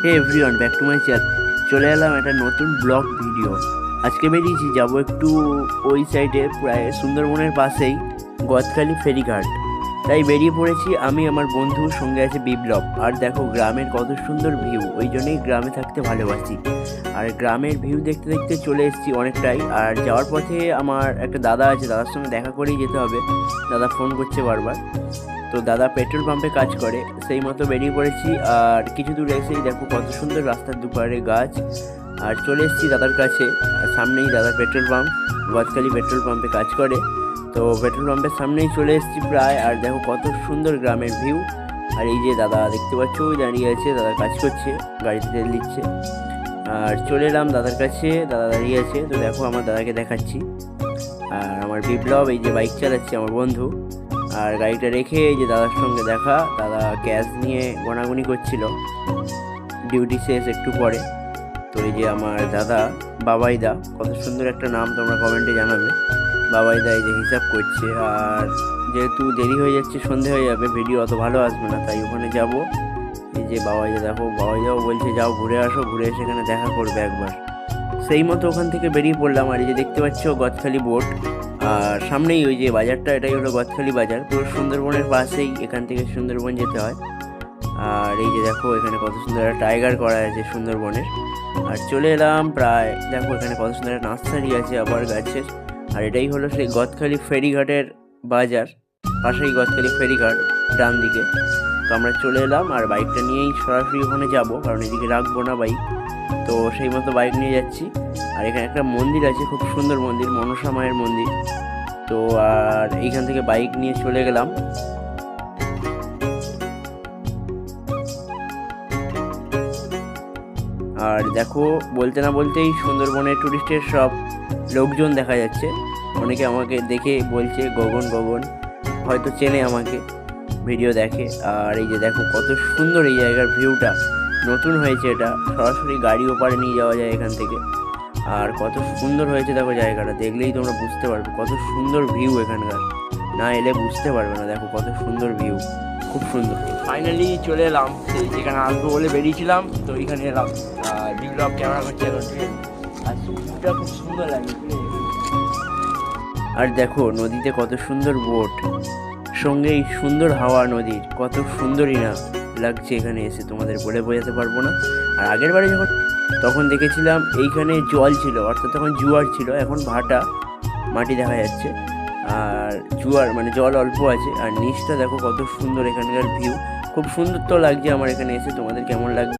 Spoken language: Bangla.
Hey everyone, back to my channel. চলে এলাম একটা নতুন ব্লগ ভিডিও। আজকে বেরিয়েছি, যাব একটু ওই সাইডে, প্রায় সুন্দরবনের পাশেই গদখালি ফেরিঘাট। তাই বেরিয়ে পড়েছি আমি, আমার বন্ধুর সঙ্গে আছে বিপ্লব। আর দেখো গ্রামের কত সুন্দর ভিউ, ওই জন্যই গ্রামে থাকতে ভালোবাসি। আর গ্রামের ভিউ দেখতে দেখতে চলে এসেছি অনেকটাই। আর যাওয়ার পথে আমার একটা দাদা আছে, দাদার সঙ্গে দেখা করেই যেতে হবে। দাদা ফোন করছে বারবার। তো দাদা পেট্রোল পাম্পে কাজ করে, সেই মতো বেরিয়ে পড়েছি। আর কিছু দূর এসেই দেখো কত সুন্দর রাস্তার দুপারে গাছ। আর চলে এসেছি দাদার কাছে। আর সামনেই দাদার পেট্রোল পাম্প, গদখালি পেট্রোল পাম্পে কাজ করে। তো পেট্রোল পাম্পের সামনেই চলে এসেছি প্রায়। আর দেখো কত সুন্দর গ্রামের ভিউ। আর এই যে দাদা দেখতে পাচ্ছ, ওই দাঁড়িয়ে আছে, দাদা কাজ করছে, গাড়িতে তেল দিচ্ছে। আর চলে এলাম দাদার কাছে, দাদা দাঁড়িয়ে আছে। তো দেখো আমার দাদাকে দেখাচ্ছি। আর আমার বিপ্লব এই যে বাইক চালাচ্ছে, আমার বন্ধু। আর গাড়িটা রেখে এই যে দাদার সঙ্গে দেখা, দাদা ক্যাশ নিয়ে গোনাগুনি করছিল, ডিউটি শেষ একটু পরে। তো এই যে আমার দাদা বাবাইদা, কত সুন্দর একটা নাম, তোমরা কমেন্টে জানাবে। বাবাইদা এই যে হিসাব করছে। আর যেহেতু দেরি হয়ে যাচ্ছে, সন্ধে হয়ে যাবে, ভিডিও অত ভালো আসবে না, তাই ওখানে যাব। এই যে বাবাইদা, দেখো বাবাইদাও বলছে যাও ঘুরে আসো, ঘুরে এসে এখানে দেখা করবে একবার। সেই মতো ওখান থেকে বেরিয়ে পড়লাম। আর এই যে দেখতে পাচ্ছ গদখালি বোট। আর সামনেই ওই যে বাজারটা, এটাই হলো গদখালি বাজার, পুরো সুন্দরবনের পাশেই। এখান থেকে সুন্দরবন যেতে হয়। আর এই যে দেখো এখানে কত সুন্দর একটা টাইগার করা আছে সুন্দরবনের। আর চলে এলাম প্রায়, দেখো এখানে কত সুন্দর একটা নার্সারি আছে আবার গাছের। আর এটাই হলো সেই গদখালি ফেরিঘাটের বাজার, পাশেই গদখালি ফেরিঘাট, ডান দিকে। তো আমরা চলে এলাম, আর বাইকটা নিয়েই সরাসরি ওখানে যাব, কারণ এদিকে রাখবো না বাইক। তো সেই মতো বাইক নিয়ে যাচ্ছি। আর এখানে একটা মন্দির আছে, খুব সুন্দর মন্দির, মনসা মায়ের মন্দির। তো আর এইখান থেকে বাইক নিয়ে চলে গেলাম। আর দেখো বলতে না বলতেই সুন্দরবনের টুরিস্টের সব লোকজন দেখা যাচ্ছে। অনেকে আমাকে দেখে বলছে গগন গগন, হয়তো চেনে আমাকে, ভিডিও দেখে। আর এই যে দেখো কত সুন্দর এই জায়গার ভিউটা, নতুন হয়েছে এটা, সরাসরি গাড়ি ওপারে নিয়ে যাওয়া যায় এখান থেকে। আর কত সুন্দর হয়েছে দেখো, জায়গাটা দেখলেই তোমরা বুঝতে পারবে কত সুন্দর ভিউ এখানকার, না এলে বুঝতে পারবে না। দেখো কত সুন্দর ভিউ, খুব সুন্দর। ফাইনালি চলে এলাম, যেখানে আসবো বলে বেরিয়েছিলাম, তো এইখানে এলাম। আর বিপ্লব ক্যামেরা করছে এখন, আর ভিউটা খুব সুন্দর লাগে। আর দেখো নদীতে কত সুন্দর বোট, সঙ্গে এই সুন্দর হাওয়া নদীর, কত সুন্দরই না লাগছে এখানে এসে, তোমাদের বলে বোঝাতে পারবো না। আর আগের বারে যখন তখন দেখেছিলাম এইখানে জল ছিল, অর্থাৎ তখন জোয়ার ছিল, এখন ভাটা মাটি দেখা যাচ্ছে। আর জোয়ার মানে জল অল্প আছে। আর নিচটা দেখো কত সুন্দর, এখানকার ভিউ খুব সুন্দর তো লাগছে আমার এখানে এসে। তোমাদের কেমন লাগছে?